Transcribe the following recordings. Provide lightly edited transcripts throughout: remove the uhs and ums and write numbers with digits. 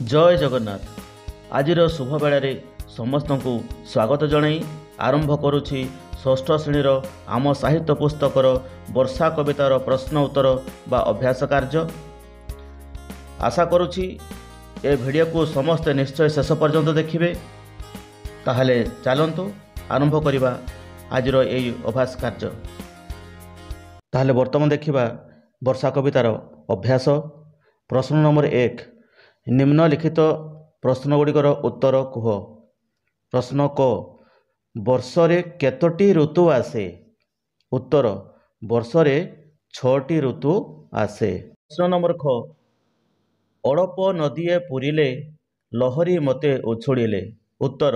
जय जगन्नाथ। आजिर शुभ बेलारे समस्त को स्वागत जनाई आरंभ करुछि षष्ठ श्रेणीर आम साहित्य पुस्तकर वर्षा कवितार प्रश्न उत्तर बा अभ्यास कार्य। आशा करुछि ए वीडियो को समस्ते निश्चय शेष पर्यंत देखिबे। ताहले चलंतु आरंभ करिबा आजिर एई अभ्यास कार्य। ताहले वर्तमान देखिबा वर्षा कवितार अभ्यास। प्रश्न नंबर 1, निम्नलिखित प्रश्नगुड़िकर उत्तर कुह। प्रश्न क, वर्षरे केतोटी ऋतु आसे? उत्तर, वर्षरे 6टी ऋतु आसे। प्रश्न नंबर ख, अड़प नदीए पूरिले लहरी मते उछुड़िले। उत्तर,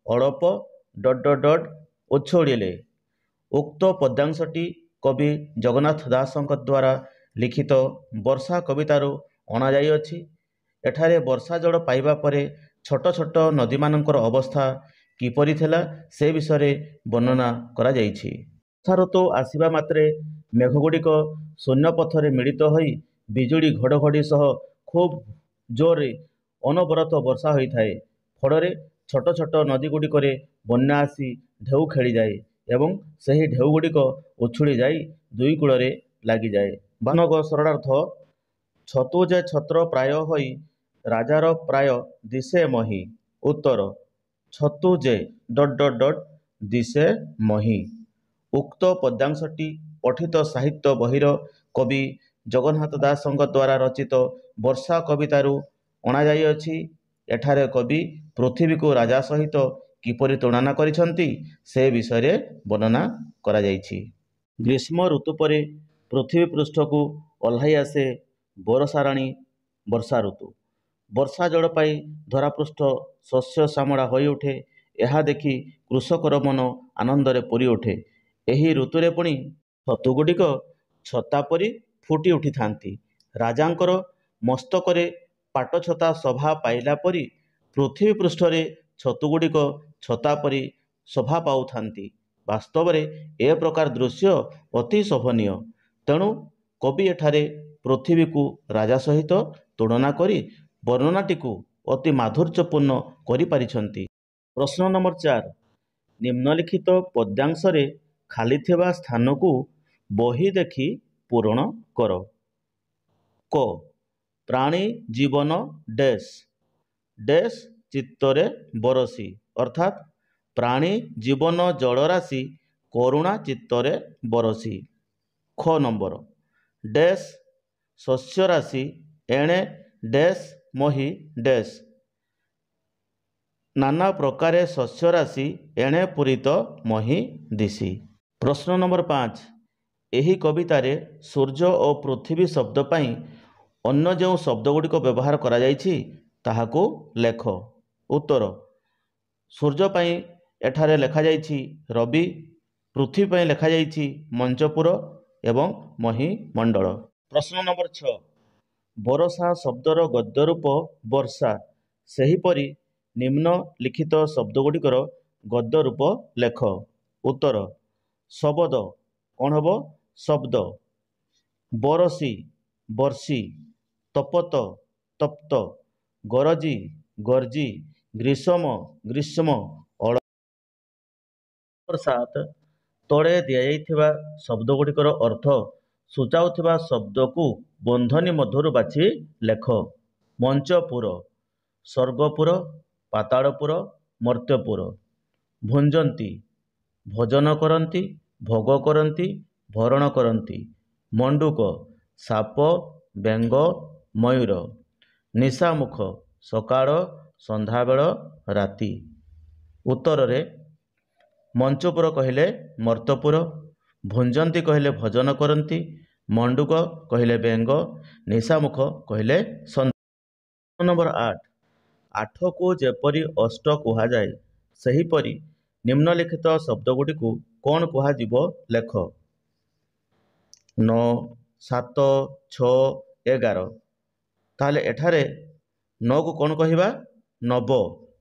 अड़प ... उछुड़िले। उक्त पद्यांशटी कवि जगन्नाथ दासଙ୍କ द्वारा लिखित वर्षा कवितारू अणा जाइअछि। एठारे वर्षा जल पाइबा परे छोट छोट नदीमानंकर अवस्था किपरि थिला से विषय वर्णना करा जाइछि। वर्षा ऋतु आसिबा मात्रे मेघगुड़िक शून्य पथरे मिलित होई बिजुड़ी घड़घड़ी सह खूब जोरे अनबरत वर्षा होइथाए। फଳରେ छोट छोट नदी गुड़िकरे बन्या आसी ढेउ खेली जाए एवं ସେହି ढेउ गुड़िक उछुड़ी जाई दुई कूଳରେ लागि जाए। बानग सरणार्थ, छतु जे छत्र प्राय होई राजार प्राय दिशे मही। उत्तर, छतु जे ... दिशे मही। उक्त पद्यांशटी पठित साहित्य बहिर कवि जगन्नाथ दासଙ୍କ द्वारा रचित वर्षा कवितारू अणा जाइअछि। एठारे कवि पृथ्वी को राजा सहित किपरि तुलना करिसंती से विषय वर्णना करा जाइछि। ग्रीष्म ऋतु परे पृथ्वी पृष्ठ को ओह्लाई आसे बरसाराणी वर्षा ऋतु। वर्षा जल पाई धरापृष्ठ शस्य श्यामला होई उठे। यह देखि कृषकर मन आनंदरे पूरी उठे। एही ऋतुरे पुणी छतुगुड़िक छता परी फुटी उठी थांती। राजांकर मस्तकरे पाटछता शोभा पाइला परी पृथ्वी पृष्ठरे छतुगुड़िक छता परी शोभा पाउथांती। वास्तव में ए प्रकार दृश्य अति शोभनीय। तेणु कवि एठारे पृथ्वी को राजा सहित तुलना करी वर्णनाटीकू अति माधुर्यपूर्ण करि पारिछंती। प्रश्न नंबर 4, निम्नलिखित पद्यांशरे खाली थिबा स्थान को बही देखि पूरण कर। क, प्राणी जीवन डैश डैश चित्तरे बरसी। अर्थात प्राणी जीवन जलराशि करुणा चित्तरे बरसी। ख नंबर, डैश शस्य राशि एणे डैश मही डैश नाना प्रकारे शस्य राशि एणे पूरित मही दिशी। प्रश्न नंबर 5, एही कवितारे सूर्य और पृथ्वी शब्द पाई अन्य जो शब्द गुड़िक व्यवहार करा जाइछि ताहाकू लेख। उत्तर, सूर्य पाई एठारे लेखा जाइछि रवि, पृथ्वी पाई लेखा जाइछि मंचपुर एवं मही मंडल। प्रश्न नंबर 6, बरसा शब्दर गद्य रूप वर्षा, सेहीपरि निम्नलिखित शब्दगुड़िकर गद्य रूप लेख। उत्तर, शबद कौन हबो शब्द, बरसी वर्षी, तपत तप्त, गरजी गर्जी, ग्रीष्म ग्रीष्म। 7, तले दिया शब्दगुड़िकर अर्थ सूचाउथिबा शब्द को बंधनी मध्यरु बाछि लेख। मंचपुर स्वर्गपुर, पातालपुर, मर्त्यपुर। भुंजंती भोजन करती, भोग करती, भरण करती। मंडूक साप, बेंग, मयूर। निशामुख सकाळ, संध्याबेळ, राति। उत्तर रे मंचपुर कहले मर्त्यपुर, भुंजंती कहले भोजन करती, मंडूक कहले बेंग, निशामुख कहले संध्या। नंबर 8, आठ को जेपरी अष्ट कुहा जाए सेहीपरि निम्नलिखित शब्दगुड़ी को कौन कुहाजिबो लेख। 9, 7, 6, 11। ताहले एठारे 9 को कौन कहिबा नव,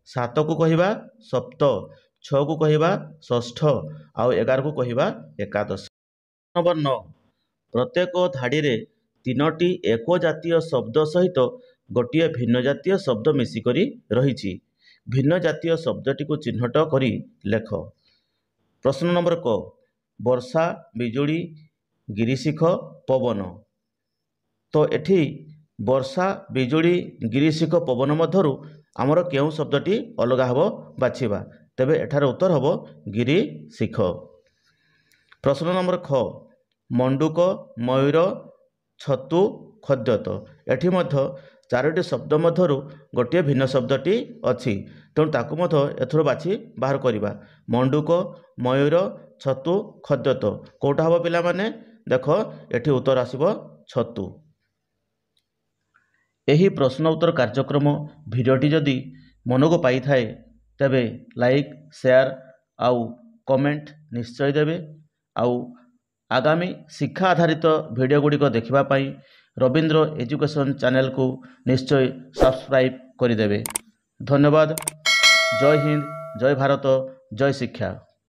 7 को कहिबा सप्त, 6 को कहिबा षष्ठ आउ 11 को कहिबा एकादश। नंबर 9, प्रत्येक धाड़ी रे 3टी एक जातीय शब्द सहित ଗୋଟିଏ ଭିନ୍ନ ଜାତୀୟ ଶବ୍ଦ ମିଶିକରି ରହିଛି। ଭିନ୍ନ ଜାତୀୟ ଶବ୍ଦଟିକୁ ଚିହ୍ନଟ କରି ଲେଖ। ପ୍ରଶ୍ନ ନମ୍ବର କ, ବର୍ଷା, ବିଜୁଳି, ଗିରିଶିଖ, ପବନ। ତ ଏଠି ବର୍ଷା, ବିଜୁଳି, ଗିରିଶିଖ, ପବନ ମଧ୍ୟରୁ ଆମର କେଉଁ ଶବ୍ଦଟି ଅଲଗା ହେବ ବାଛିବା। ତେବେ ଏଠାରେ ଉତ୍ତର ହେବ ଗିରିଶିଖ। ପ୍ରଶ୍ନ ନମ୍ବର ଖ, ମଣ୍ଡୁକ, ମୟୂର, ଛତୁ, ଖଦ୍ୟତ। ଏଠି ମଧ୍ୟ ଚାରୋଟି ଶବ୍ଦ ମଧ୍ୟରୁ ଗୋଟିଏ ଭିନ୍ନ ଶବ୍ଦଟି ଅଛି, ତେଣୁ ତାକୁ ମଧ୍ୟ ଏଥିରୁ ବାଛି ବାହାର କରିବା। ମଣ୍ଡୁକ, ମୟୂର, ଛତୁ, ଖଦ୍ୟତ କେଉଁଟା ହେବ ପିଲାମାନେ? ଦେଖ ଏଠି ଉତ୍ତର ଆସିବ ଛତୁ। ଏହି ପ୍ରଶ୍ନ ଉତ୍ତର କାର୍ଯ୍ୟକ୍ରମ ଭିଡ଼ିଓଟି ଯଦି ମନକୁ ପାଇଥାଏ ତେବେ ଲାଇକ୍, ସେୟାର ଆଉ କମେଣ୍ଟ ନିଶ୍ଚୟ ଦେବେ। ଆଉ ଆଗାମୀ ଶିକ୍ଷା ଆଧାରିତ ଭିଡ଼ିଓ ଗୁଡ଼ିକ ଦେଖିବା ପାଇଁ ରବୀନ୍ଦ୍ର ଏଜୁକେସନ୍ ଚ୍ୟାନେଲକୁ ନିଶ୍ଚୟ ସବସ୍କ୍ରାଇବ୍ କରିଦେବେ। ଧନ୍ୟବାଦ। ଜୟ ହିନ୍ଦ, ଜୟ ଭାରତ, ଜୟ ଶିକ୍ଷା।